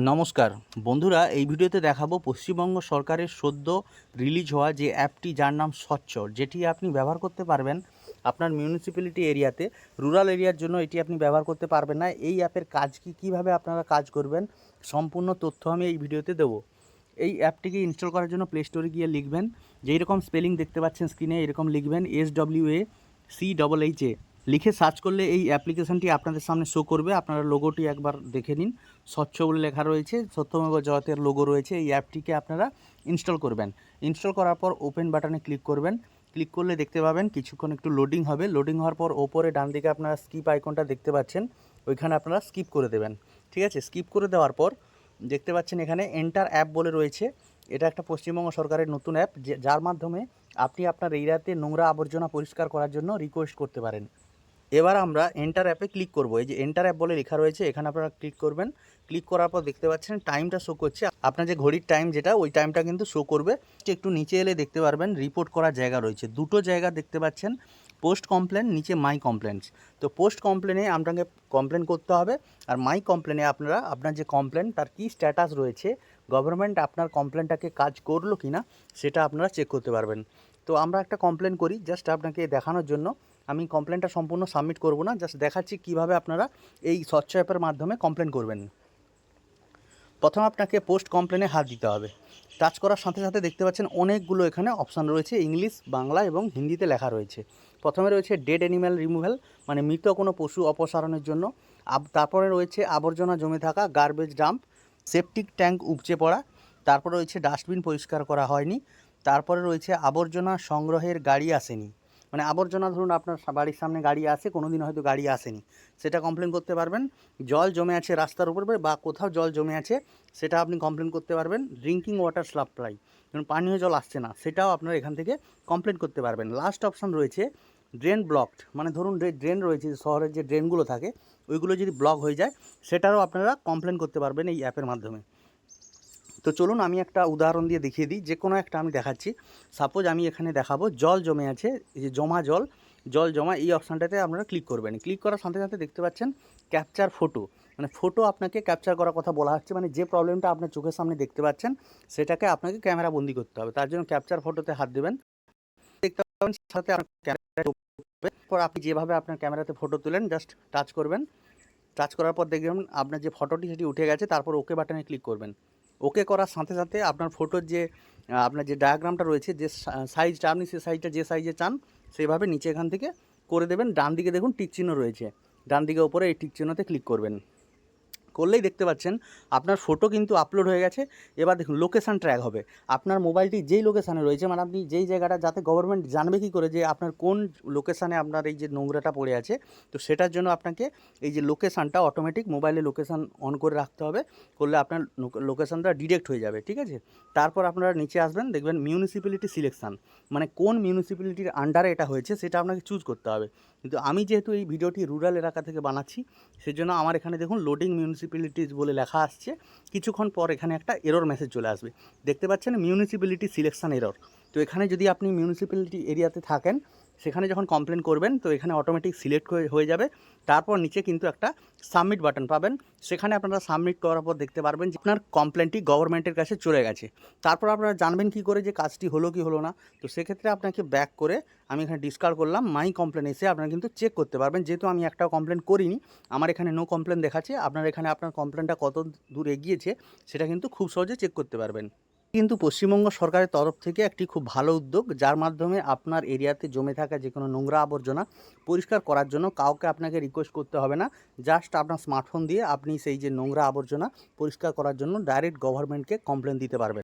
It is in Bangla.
নমস্কার বন্ধুরা, এই ভিডিওতে দেখাবো পশ্চিমবঙ্গ সরকারের সদ্য রিলিজ হওয়া যে অ্যাপটি, যার নাম স্বচ্ছ, যেটি আপনি ব্যবহার করতে পারবেন আপনার মিউনিসিপ্যালিটি এরিয়াতে। রুরাল এরিয়ার জন্য এটি আপনি ব্যবহার করতে পারবেন না। এই অ্যাপের কাজ কি, কীভাবে আপনারা কাজ করবেন, সম্পূর্ণ তথ্য আমি এই ভিডিওতে দেবো। এই অ্যাপটিকে ইনস্টল করার জন্য প্লে স্টোরে গিয়ে লিখবেন, যেই রকম স্পেলিং দেখতে পাচ্ছেন স্ক্রিনে, এরকম লিখবেন SWACHA। লিখে সার্চ করলে এই অ্যাপ্লিকেশনটি আপনাদের সামনে শো করবে। আপনারা লোগোটি একবার দেখে নিন, স্বচ্ছ বলে লেখা রয়েছে, সত্যমেব জয়তের লোগো রয়েছে। এই অ্যাপটিকে আপনারা ইনস্টল করবেন। ইনস্টল করার পর ওপেন বাটনে ক্লিক করবেন। ক্লিক করলে দেখতে পাবেন কিছুক্ষণ একটু লোডিং হবে। লোডিং হওয়ার পর ওপরে ডান দিকে আপনারা স্কিপ আইকনটা দেখতে পাচ্ছেন, ওইখানে আপনারা স্কিপ করে দেবেন। ঠিক আছে, স্কিপ করে দেওয়ার পর দেখতে পাচ্ছেন এখানে এন্টার অ্যাপ বলে রয়েছে। এটা একটা পশ্চিমবঙ্গ সরকারের নতুন অ্যাপ, যার মাধ্যমে আপনি আপনার এরিয়াতে নোংরা আবর্জনা পরিষ্কার করার জন্য রিকোয়েস্ট করতে পারেন। এবার আমরা এন্টার অ্যাপে ক্লিক করব। এই যে এন্টার অ্যাপ বলে লেখা রয়েছে, এখানে আপনারা ক্লিক করবেন। ক্লিক করার পর দেখতে পাচ্ছেন টাইমটা শো করছে, আপনার যে ঘড়ির টাইম যেটা, ওই টাইমটা কিন্তু শো করবে। একটু নিচে এলে দেখতে পারবেন রিপোর্ট করার জায়গা রয়েছে, দুটো জায়গা দেখতে পাচ্ছেন, পোস্ট কমপ্লেন, নিচে মাই কমপ্লেন্টস। তো পোস্ট কমপ্লেনে আপনাকে কমপ্লেন করতে হবে, আর মাই কমপ্লেনে আপনারা আপনার যে কমপ্লেন তার কী স্ট্যাটাস রয়েছে, গভর্নমেন্ট আপনার কমপ্লেনটাকে কাজ করলো কি না সেটা আপনারা চেক করতে পারবেন। তো আমরা একটা কমপ্লেন করি, জাস্ট আপনাকে দেখানোর জন্য। আমি কমপ্লেনটা সম্পূর্ণ সাবমিট করব না, জাস্ট দেখাচ্ছি কিভাবে আপনারা এই স্বচ্ছ অ্যাপের মাধ্যমে কমপ্লেন করবেন। প্রথমে আপনাকে পোস্ট কমপ্লেনে হাত দিতে হবে। টাচ করার সাথে সাথে দেখতে পাচ্ছেন অনেকগুলো এখানে অপশান রয়েছে, ইংলিশ, বাংলা এবং হিন্দিতে লেখা রয়েছে। প্রথমে রয়েছে ডেড অ্যানিম্যাল রিমুভাল, মানে মৃত কোনো পশু অপসারণের জন্য। তারপরে রয়েছে আবর্জনা জমে থাকা, গার্বেজ ডাম্প, সেপটিক ট্যাঙ্ক উপচে পড়া। তারপরে রয়েছে ডাস্টবিন পরিষ্কার করা হয়নি। তারপরে রয়েছে আবর্জনা সংগ্রহের গাড়ি আসেনি, মানে আবর্জনা ধরুন আপনার বাড়ির সামনে গাড়ি আসে, কোনো দিন হয়তো গাড়ি আসেনি, সেটা কমপ্লেন করতে পারবেন। জল জমে আছে রাস্তার উপর বা কোথাও জল জমে আছে, সেটা আপনি কমপ্লেন করতে পারবেন। ড্রিঙ্কিং ওয়াটার সাপ্লাই, ধরুন পানীয় জল আসছে না, সেটাও আপনারা এখান থেকে কমপ্লেন করতে পারবেন। লাস্ট অপশান রয়েছে ড্রেন ব্লকড, মানে ধরুন ড্রেন রয়েছে, শহরের যে ড্রেনগুলো থাকে ওইগুলো যদি ব্লক হয়ে যায়, সেটারও আপনারা কমপ্লেন করতে পারবেন এই অ্যাপের মাধ্যমে। তো চলুন আমি একটা উদাহরণ দিয়ে দেখিয়ে দিই, যে কোনো একটা আমি দেখাচ্ছি। সাপোজ আমি এখানে দেখাবো জল জমে আছে, এই যে জমা জল জমা, এই অপশানটাতে আপনারা ক্লিক করবেন। ক্লিক করার সাথে সাথে দেখতে পাচ্ছেন ক্যাপচার ফটো, মানে ফটো আপনাকে ক্যাপচার করার কথা বলা হচ্ছে, মানে যে প্রবলেমটা আপনার চোখের সামনে দেখতে পাচ্ছেন সেটাকে আপনাকে ক্যামেরা বন্দি করতে হবে। তার জন্য ক্যাপচার ফটোতে হাত দেবেন। দেখতে পাবেন সাথে আপনার ক্যামেরা, পর আপনি যেভাবে আপনার ক্যামেরাতে ফটো তুলেন জাস্ট টাচ করবেন। টাচ করার পর দেখবেন আপনার যে ফটোটি সেটি উঠে গেছে। তারপর ওকে বাটনে ক্লিক করবেন। ওকে করার সাথে সাথে আপনার ফটোর যে আপনার যে ডায়াগ্রামটা রয়েছে, যে সাইজটা, আপনি সেই সাইজটা যে সাইজে চান সেইভাবে নিচে এখান থেকে করে দেবেন। ডান দিকে দেখুন টিক চিহ্ন রয়েছে, ডান দিকে ওপরে এই টিক চিহ্নতে ক্লিক করবেন। করলেই দেখতে পাচ্ছেন আপনার ফটো কিন্তু আপলোড হয়ে গেছে। এবার দেখুন লোকেশান ট্র্যাক হবে, আপনার মোবাইলটি যেই লোকেশানে রয়েছে, মানে আপনি যেই জায়গাটা, যাতে গভর্নমেন্ট জানবে কী করে যে আপনার কোন লোকেশানে আপনার এই যে নোংরাটা পড়ে আছে। তো সেটার জন্য আপনাকে এই যে লোকেশানটা অটোমেটিক মোবাইলে লোকেশান অন করে রাখতে হবে, করলে আপনার লোকেশানটা ডিরেক্ট হয়ে যাবে। ঠিক আছে, তারপর আপনারা নিচে আসবেন, দেখবেন মিউনিসিপ্যালিটি সিলেকশান, মানে কোন মিউনিসিপ্যালিটির আন্ডারে এটা হয়েছে সেটা আপনাকে চুজ করতে হবে। কিন্তু আমি যেহেতু এই ভিডিওটি রুরাল এলাকা থেকে বানাচ্ছি, সেজন্য আমার এখানে দেখুন লোডিং মিউনিসিপ্যালিটিস বলে লেখা আসছে। কিছুক্ষণ পর এখানে একটা এরর মেসেজ চলে আসবে, দেখতে পাচ্ছেন মিউনিসিপ্যালিটি সিলেকশান এরর। তো এখানে যদি আপনি মিউনিসিপ্যালিটি এরিয়াতে থাকেন, সেখানে যখন কমপ্লেন করবেন তো এখানে অটোমেটিক সিলেক্ট হয়ে যাবে। তারপর নিচে কিন্তু একটা সাবমিট বাটন পাবেন, সেখানে আপনারা সাবমিট করার পর দেখতে পারবেন যে আপনার কমপ্লেনটি গভর্নমেন্টের কাছে চলে গেছে। তারপর আপনারা জানবেন কী করে যে কাজটি হলো কি হলো না। তো সেক্ষেত্রে আপনাকে ব্যাক করে আমি এখানে ডিসকার্ড করলাম, মাই কমপ্লেন এসে আপনারা কিন্তু চেক করতে পারবেন। যেহেতু আমি একটাও কমপ্লেন করিনি, আমার এখানে নো কমপ্লেন দেখাচ্ছে, আপনার এখানে আপনার কমপ্লেনটা কত দূর এগিয়েছে সেটা কিন্তু খুব সহজে চেক করতে পারবেন। কিন্তু পশ্চিমবঙ্গ সরকারের তরফ থেকে একটি খুব ভালো উদ্যোগ, যার মাধ্যমে আপনার এরিয়াতে জমে থাকা যে কোনো নোংরা আবর্জনা পরিষ্কার করার জন্য কাউকে আপনাকে রিকোয়েস্ট করতে হবে না। জাস্ট আপনার স্মার্টফোন দিয়ে আপনি সেই যে নোংরা আবর্জনা পরিষ্কার করার জন্য ডাইরেক্ট গভর্নমেন্টকে কমপ্লেন দিতে পারবেন।